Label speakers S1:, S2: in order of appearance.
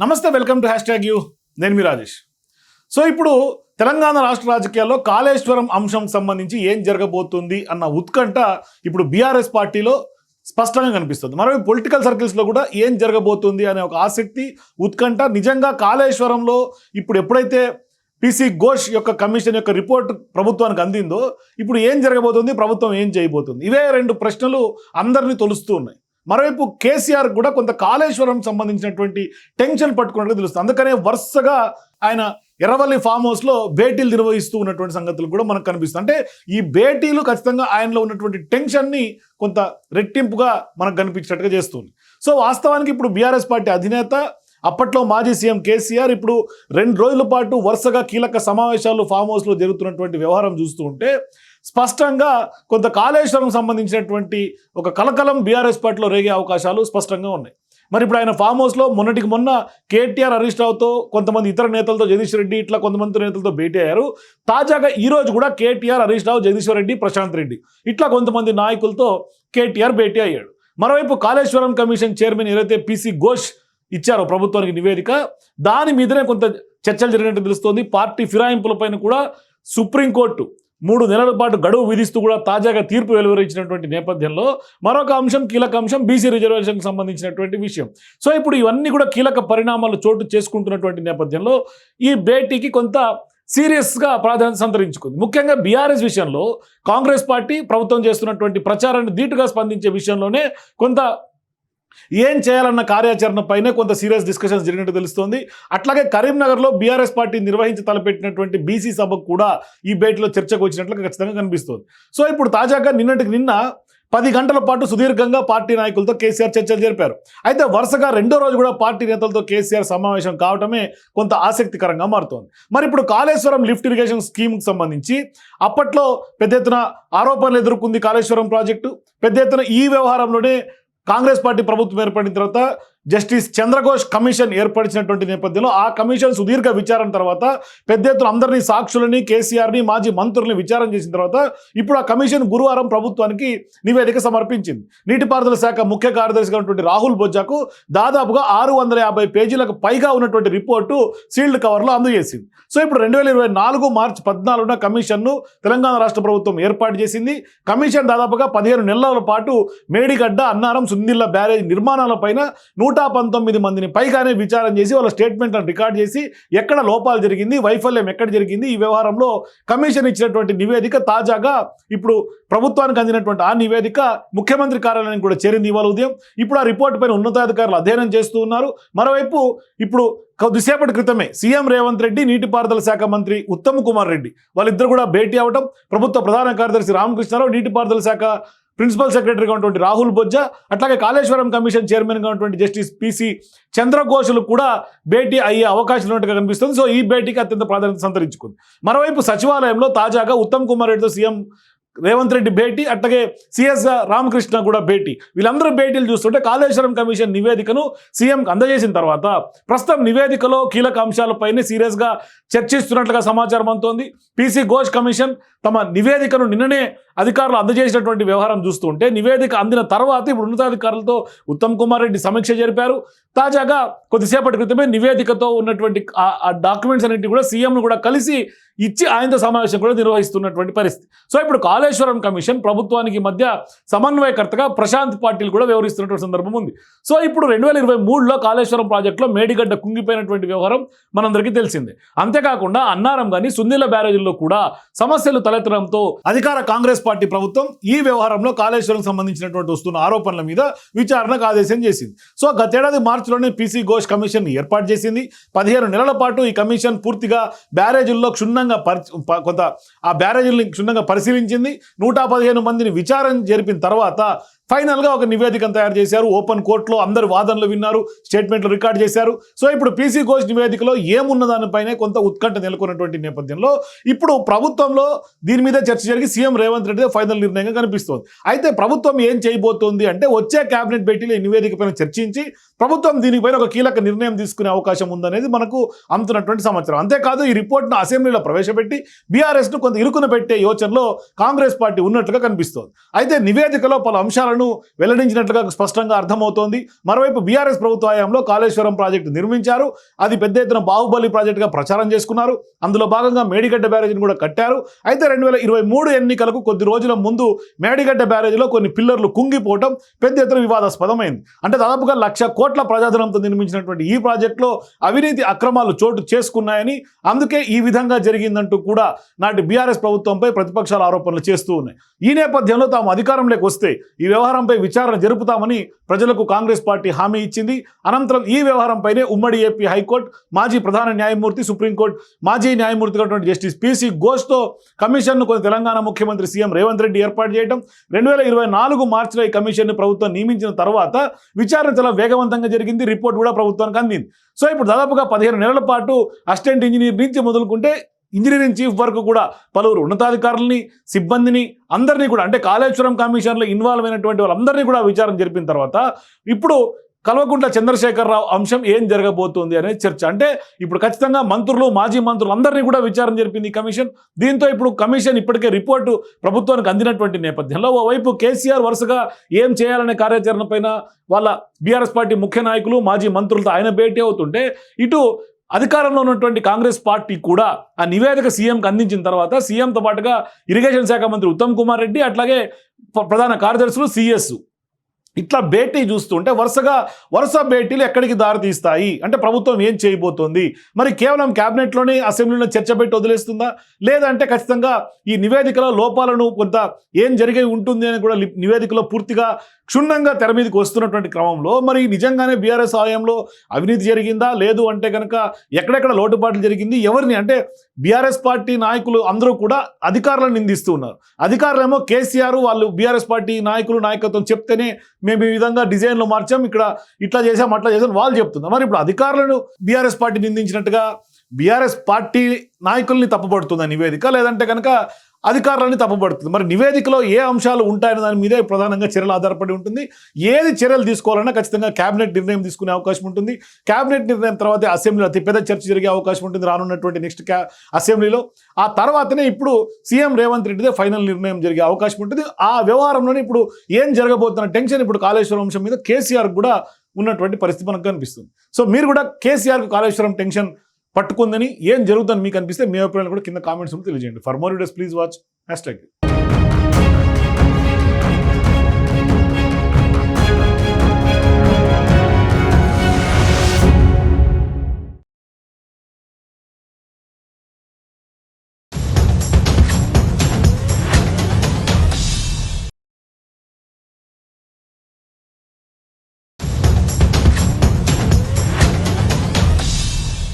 S1: నమస్తే, welcome to #you. నేను మీ Rajesh. So ఇప్పుడు తెలంగాణ రాష్ట్ర రాజకీయాల్లో కాళేశ్వరం అంశం సంబంధించి ఏం జరగబోతుంది అన్న ఉత్కంఠ ఇప్పుడు బీఆర్ఎస్ పార్టీలో స్పష్టంగా కనిపిస్తుంది. మరో పొలిటికల్ సర్కిల్స్లో కూడా ఏం జరగబోతుంది అనే ఒక ఆసక్తి, ఉత్కంఠ. నిజంగా కాళేశ్వరంలో ఇప్పుడు ఎప్పుడైతే పీసీ ఘోష్ యొక్క కమిషన్ యొక్క రిపోర్ట్ ప్రభుత్వానికి అందిందో ఇప్పుడు ఏం జరగబోతుంది, ప్రభుత్వం ఏం చేయబోతుంది, ఇవే రెండు ప్రశ్నలు అందరినీ తొలుస్తూ ఉన్నాయి. మరోవైపు కేసీఆర్ కూడా కొంత కాళేశ్వరం సంబంధించినటువంటి టెన్షన్ పట్టుకున్నట్టు తెలుస్తుంది. అందుకనే వరుసగా ఆయన ఎర్రవల్లి ఫామ్ హౌస్లో భేటీలు నిర్వహిస్తూ ఉన్నటువంటి సంగతులు కూడా మనకు కనిపిస్తుంది. అంటే ఈ భేటీలు ఖచ్చితంగా ఆయనలో ఉన్నటువంటి టెన్షన్ని కొంత రెట్టింపుగా మనకు కనిపించినట్టుగా చేస్తుంది. సో వాస్తవానికి ఇప్పుడు బీఆర్ఎస్ పార్టీ అధినేత, అప్పట్లో మాజీ సీఎం కేసీఆర్ ఇప్పుడు 2 రోజుల పాటు వరుసగా కీలక సమావేశాలు ఫామ్ హౌస్లో జరుగుతున్నటువంటి వ్యవహారం చూస్తూ ఉంటే స్పష్టంగా కొంత కాళేశ్వరం సంబంధించినటువంటి ఒక కలకలం బీఆర్ఎస్ పార్టీలో రేగే అవకాశాలు స్పష్టంగా ఉన్నాయి. మరి ఇప్పుడు ఆయన ఫామ్ హౌస్లో మొన్నటికి మొన్న కేటీఆర్, హరీష్ రావుతో, కొంతమంది ఇతర నేతలతో, జగదీశ్వర్ రెడ్డి ఇట్లా కొంతమంది నేతలతో భేటీ అయ్యారు. తాజాగా ఈరోజు కూడా కేటీఆర్, హరీష్ రావు, జగదీశ్వర్ రెడ్డి, ప్రశాంత్ రెడ్డి ఇట్లా కొంతమంది నాయకులతో కేటీఆర్ భేటీ అయ్యాడు. మరోవైపు కాళేశ్వరం కమిషన్ చైర్మన్ ఏదైతే పీసీ ఘోష్ ఇచ్చారో ప్రభుత్వానికి నివేదిక, దాని మీదనే కొంత చర్చలు జరిగినట్టు తెలుస్తోంది. పార్టీ ఫిరాయింపులపైన కూడా సుప్రీంకోర్టు 3 నెలల పాటు గడువు విధిస్తూ కూడా తాజాగా తీర్పు వెలువరించినటువంటి నేపథ్యంలో మరొక అంశం, కీలక అంశం, బీసీ రిజర్వేషన్కి సంబంధించినటువంటి విషయం. సో ఇప్పుడు ఇవన్నీ కూడా కీలక పరిణామాలు చోటు చేసుకుంటున్నటువంటి నేపథ్యంలో ఈ భేటీకి కొంత సీరియస్గా ప్రాధాన్యత సంతరించుకుంది. ముఖ్యంగా బీఆర్ఎస్ విషయంలో కాంగ్రెస్ పార్టీ ప్రభుత్వం చేస్తున్నటువంటి ప్రచారాన్ని ధీటుగా స్పందించే విషయంలోనే కొంత ఏం చేయాలన్న కార్యాచరణపైనే కొంత సీరియస్ డిస్కషన్స్ జరిగినట్టు తెలుస్తోంది. అట్లాగే కరీంనగర్లో బీఆర్ఎస్ పార్టీ నిర్వహించి తలపెట్టినటువంటి బీసీ సభకు కూడా ఈ భేటీలో చర్చకు వచ్చినట్లుగా ఖచ్చితంగా కనిపిస్తోంది. సో ఇప్పుడు తాజాగా నిన్న 10 గంటల పాటు సుదీర్ఘంగా పార్టీ నాయకులతో కేసీఆర్ చర్చలు జరిపారు. అయితే వరుసగా 2వ రోజు కూడా పార్టీ నేతలతో కేసీఆర్ సమావేశం కావటమే కొంత ఆసక్తికరంగా మారుతోంది. మరి ఇప్పుడు కాళేశ్వరం లిఫ్ట్ ఇరిగేషన్ స్కీమ్కి సంబంధించి అప్పట్లో పెద్ద ఎత్తున ఆరోపణలు ఎదుర్కొంది కాళేశ్వరం ప్రాజెక్టు. పెద్ద ఎత్తున ఈ వ్యవహారంలోనే కాంగ్రెస్ పార్టీ ప్రభుత్వం ఏర్పడిన తర్వాత జస్టిస్ చంద్రఘోష్ కమిషన్ ఏర్పరిచినటువంటి నేపథ్యంలో ఆ కమిషన్ సుదీర్ఘ విచారణ తర్వాత పెద్ద ఎత్తున అందరినీ, సాక్షులని, కేసీఆర్ని, మాజీ మంత్రుల్ని విచారణ చేసిన తర్వాత ఇప్పుడు ఆ కమిషన్ గురువారం ప్రభుత్వానికి నివేదిక సమర్పించింది. నీటిపారుదల శాఖ ముఖ్య కార్యదర్శిగా ఉన్నటువంటి రాహుల్ బొజ్జాకు దాదాపుగా 650 పేజీలకు పైగా ఉన్నటువంటి రిపోర్టు సీల్డ్ కవర్లో అందజేసింది. సో ఇప్పుడు 2024 మార్చి 14న కమిషన్ను తెలంగాణ రాష్ట్ర ప్రభుత్వం ఏర్పాటు చేసింది. కమిషన్ దాదాపుగా 15 నెలల పాటు మేడిగడ్డ, అన్నారం, సుందిల్ల బ్యారేజ్ నిర్మాణాలపైన 119 మందిని పైగానే విచారణ చేసి వాళ్ళ స్టేట్మెంట్లను రికార్డ్ చేసి ఎక్కడ లోపాలు జరిగింది, వైఫల్యం ఎక్కడ జరిగింది, ఈ వ్యవహారంలో కమిషన్ ఇచ్చినటువంటి నివేదిక తాజాగా ఇప్పుడు ప్రభుత్వానికి అందినటువంటి ఆ నివేదిక ముఖ్యమంత్రి కార్యాలయానికి కూడా చేరింది ఇవాళ ఉదయం. ఇప్పుడు ఆ రిపోర్టు పైన ఉన్నతాధికారులు అధ్యయనం చేస్తూ ఉన్నారు. మరోవైపు ఇప్పుడు కొద్దిసేపటి క్రితమే సీఎం రేవంత్ రెడ్డి, నీటిపారుదల శాఖ మంత్రి ఉత్తమ్ కుమార్ రెడ్డి వాళ్ళిద్దరు కూడా భేటీ అవ్వడం, ప్రభుత్వ ప్రధాన కార్యదర్శి రామకృష్ణారావు, నీటిపారుదల శాఖ ప్రిన్సిపల్ సెక్రటరీగా ఉన్నటువంటి రాహుల్ బొజ్జా, అట్లాగే కాళేశ్వరం కమిషన్ చైర్మన్గా ఉన్నటువంటి జస్టిస్ పీసీ చంద్రఘోష్లు కూడా భేటీ అయ్యే అవకాశం ఉన్నట్టుగా కనిపిస్తుంది. సో ఈ భేటీకి అత్యంత ప్రాధాన్యత సంతరించుకుంది. మరోవైపు సచివాలయంలో తాజాగా ఉత్తమ్ కుమార్ రెడ్డితో సీఎం రేవంత్ రెడ్డి భేటీ, అట్లాగే సిఎస్ రామకృష్ణ కూడా భేటీ. వీళ్ళందరూ భేటీలు చూస్తుంటే కాళేశ్వరం కమిషన్ నివేదికను సీఎంకి అందజేసిన తర్వాత ప్రస్తుతం నివేదికలో కీలక అంశాలపైనే సీరియస్గా చర్చిస్తున్నట్లుగా సమాచారం అందుతోంది. పీసీ ఘోష్ కమిషన్ తమ నివేదికను నిన్ననే అధికారులు అందజేసినటువంటి వ్యవహారం చూస్తుంటే నివేదిక అందిన తర్వాత ఇప్పుడు ఉన్నతాధికారులతో ఉత్తమ్ కుమార్ రెడ్డి సమీక్ష జరిపారు. తాజాగా కొద్దిసేపటి క్రితమే నివేదికతో ఉన్నటువంటి ఆ డాక్యుమెంట్స్ అన్నింటినీ కూడా సీఎంను కూడా కలిసి ఇచ్చి ఆయనతో సమావేశం కూడా నిర్వహిస్తున్నటువంటి పరిస్థితి. సో ఇప్పుడు కాళేశ్వరం కమిషన్ ప్రభుత్వానికి మధ్య సమన్వయకర్తగా ప్రశాంత్ పాటిల్ కూడా వ్యవహరిస్తున్నటువంటి సందర్భం ఉంది. సో ఇప్పుడు 2023లో కాళేశ్వరం ప్రాజెక్టులో మేడిగడ్డ కుంగిపోయినటువంటి వ్యవహారం మనందరికీ తెలిసిందే. అంతేకాకుండా అన్నారం కానీ, సుందిల్ల బ్యారేజీల్లో కూడా సమస్యలు తలెత్తడంతో అధికార కాంగ్రెస్ పార్టీ ప్రభుత్వం ఈ వ్యవహారంలో కాళేశ్వరం సంబంధించినటువంటి వస్తున్న ఆరోపణల మీద విచారణకు ఆదేశం చేసింది. సో గతేడాది మార్చిలోనే పీసీ ఘోష్ కమిషన్ ఏర్పాటు చేసింది. 15 నెలల పాటు ఈ కమిషన్ పూర్తిగా బ్యారేజీల్లో కొంత ఆ బ్యారేజీలను క్షుణ్ణంగా పరిశీలించింది. 115 మందిని విచారణ జరిపిన తర్వాత ఫైనల్గా ఒక నివేదికను తయారు చేశారు. ఓపెన్ కోర్టులో అందరు వాదనలు విన్నారు, స్టేట్మెంట్లు రికార్డ్ చేశారు. సో ఇప్పుడు పీసీ ఘోష్ నివేదికలో ఏమున్న దానిపైనే కొంత ఉత్కంఠ నెలకొన్నటువంటి నేపథ్యంలో ఇప్పుడు ప్రభుత్వంలో దీని మీద చర్చ జరిగి సీఎం రేవంత్ రెడ్డి ఫైనల్ నిర్ణయంగా కనిపిస్తోంది. అయితే ప్రభుత్వం ఏం చేయబోతోంది అంటే వచ్చే కేబినెట్ భేటీలో ఈ నివేదిక పైన చర్చించి ప్రభుత్వం దీనిపైన ఒక కీలక నిర్ణయం తీసుకునే అవకాశం ఉందనేది మనకు అందుతున్నటువంటి సమాచారం. అంతేకాదు ఈ రిపోర్ట్ను అసెంబ్లీలో ప్రవేశపెట్టి బీఆర్ఎస్ను కొంత ఇరుకున పెట్టే యోచనలో కాంగ్రెస్ పార్టీ ఉన్నట్లుగా కనిపిస్తోంది. అయితే నివేదికలో పలు అంశాలను తీరును వెల్లడించినట్లుగా స్పష్టంగా అర్థమవుతోంది. మరోవైపు బీఆర్ఎస్ ప్రభుత్వ హయాంలో కాళేశ్వరం ప్రాజెక్టు నిర్మించారు. అది పెద్ద ఎత్తున బాహుబలి ప్రాజెక్టుగా ప్రచారం చేసుకున్నారు. అందులో భాగంగా మేడిగడ్డ బ్యారేజీని కూడా కట్టారు. అయితే 2023 ఎన్నికలకు కొద్ది రోజుల ముందు మేడిగడ్డ బ్యారేజీలో కొన్ని పిల్లర్లు కుంగిపోవడం పెద్ద ఎత్తున వివాదాస్పదమైంది. అంటే దాదాపుగా 1,00,000 కోట్ల ప్రజాధనంతో నిర్మించినటువంటి ఈ ప్రాజెక్టులో అవినీతి అక్రమాలు చోటు చేసుకున్నాయని, అందుకే ఈ విధంగా జరిగిందంటూ కూడా నాటి బీఆర్ఎస్ ప్రభుత్వంపై ప్రతిపక్షాల ఆరోపణలు చేస్తూ ఉన్నాయి. ఈ నేపథ్యంలో తాము అధికారంలోకి వస్తే ఈ వ్యవహారంపై విచారణ జరుపుతామని ప్రజలకు కాంగ్రెస్ పార్టీ హామీ ఇచ్చింది. అనంతరం ఈ వ్యవహారంపైనే ఉమ్మడి ఏపీ హైకోర్టు మాజీ ప్రధాన న్యాయమూర్తి, సుప్రీంకోర్టు మాజీ న్యాయమూర్తిగా జస్టిస్ పిసి ఘోష్తో కమిషన్ను కొన్ని తెలంగాణ ముఖ్యమంత్రి సీఎం రేవంత్ రెడ్డి ఏర్పాటు చేయడం, 2024 మార్చిలో ఈ కమిషన్ను ప్రభుత్వం నియమించిన తర్వాత విచారణ చాలా వేగవంతంగా జరిగింది. రిపోర్ట్ కూడా ప్రభుత్వానికి అందింది. సో ఇప్పుడు దాదాపుగా 15 నెలల పాటు అసిస్టెంట్ ఇంజనీర్ నుంచి మొదలుకుంటే ఇంజనీరింగ్ చీఫ్ వరకు కూడా పలువురు ఉన్నతాధికారులని, సిబ్బందిని అందరినీ కూడా, అంటే కాళేశ్వరం కమిషన్లో ఇన్వాల్వ్ అయినటువంటి వాళ్ళందరినీ కూడా విచారణ జరిపిన తర్వాత ఇప్పుడు కల్వకుంట్ల చంద్రశేఖరరావు అంశం ఏం జరగబోతుంది అనే చర్చ. అంటే ఇప్పుడు ఖచ్చితంగా మంత్రులు, మాజీ మంత్రులు అందరినీ కూడా విచారణ జరిపింది ఈ కమిషన్. దీంతో ఇప్పుడు కమిషన్ ఇప్పటికే రిపోర్టు ప్రభుత్వానికి అందినటువంటి నేపథ్యంలో ఓవైపు కేసీఆర్ వరుసగా ఏం చేయాలనే కార్యాచరణ పైన వాళ్ళ బీఆర్ఎస్ పార్టీ ముఖ్య నాయకులు, మాజీ మంత్రులతో ఆయన భేటీ అవుతుంటే, ఇటు అధికారంలో ఉన్నటువంటి కాంగ్రెస్ పార్టీ కూడా ఆ నివేదిక సీఎంకి అందించిన తర్వాత సీఎంతో పాటుగా ఇరిగేషన్ శాఖ మంత్రి ఉత్తమ్ కుమార్ రెడ్డి, అట్లాగే ప్రధాన కార్యదర్శులు, సిఎస్ ఇట్లా భేటీ చూస్తుంటే వరుస భేటీలు ఎక్కడికి దారితీస్తాయి, అంటే ప్రభుత్వం ఏం చేయబోతోంది, మరి కేవలం క్యాబినెట్లోనే అసెంబ్లీలో చర్చ పెట్టి వదిలేస్తుందా, లేదంటే ఖచ్చితంగా ఈ నివేదికలో లోపాలను కొంత ఏం జరిగి ఉంటుంది అని కూడా నివేదికలో పూర్తిగా క్షుణ్ణంగా తెర మీదకి వస్తున్నటువంటి క్రమంలో మరి నిజంగానే బీఆర్ఎస్ హయాంలో అవినీతి జరిగిందా, లేదు అంటే కనుక ఎక్కడెక్కడ లోటుపాట్లు జరిగింది, ఎవరిని, అంటే బీఆర్ఎస్ పార్టీ నాయకులు అందరూ కూడా అధికారులను నిందిస్తూ ఉన్నారు. అధికారులేమో కేసీఆర్ వాళ్ళు బీఆర్ఎస్ పార్టీ నాయకత్వం చెప్తేనే మేము ఈ విధంగా డిజైన్లు మార్చాం, ఇక్కడ ఇట్లా చేసాం అట్లా చేసాం వాళ్ళు చెప్తున్నారు. మరి ఇప్పుడు అధికారులను బీఆర్ఎస్ పార్టీ నిందించినట్టుగా బీఆర్ఎస్ పార్టీ నాయకుల్ని తప్పుపడుతుందా నివేదిక, లేదంటే కనుక అధికారులని తప్పుపడుతుంది? మరి నివేదికలో ఏ అంశాలు ఉంటాయనే దాని మీదే ప్రధానంగా చర్యలు ఆధారపడి ఉంటుంది. ఏది చర్యలు తీసుకోవాలన్నా ఖచ్చితంగా క్యాబినెట్ నిర్ణయం తీసుకునే అవకాశం ఉంటుంది. క్యాబినెట్ నిర్ణయం తర్వాతే అసెంబ్లీలో అతిపెద్ద చర్చ జరిగే అవకాశం ఉంటుంది రానున్నటువంటి నెక్స్ట్ అసెంబ్లీలో. ఆ తర్వాతనే ఇప్పుడు సీఎం రేవంత్ రెడ్డిదే ఫైనల్ నిర్ణయం జరిగే అవకాశం ఉంటుంది. ఆ వ్యవహారంలోనే ఇప్పుడు ఏం జరగబోతున్న టెన్షన్ ఇప్పుడు కాళేశ్వరం అంశం మీద కేసీఆర్ కూడా ఉన్నటువంటి పరిస్థితి మనకు కనిపిస్తుంది. సో మీరు కూడా కేసీఆర్కు కాళేశ్వరం టెన్షన్ పట్టుకుందని, ఏం జరుగుతుందని మీకు అనిపిస్తే మీ అభిప్రాయాలు కూడా కింద కామెంట్స్ తెలియజేయండి. For more videos please watch #.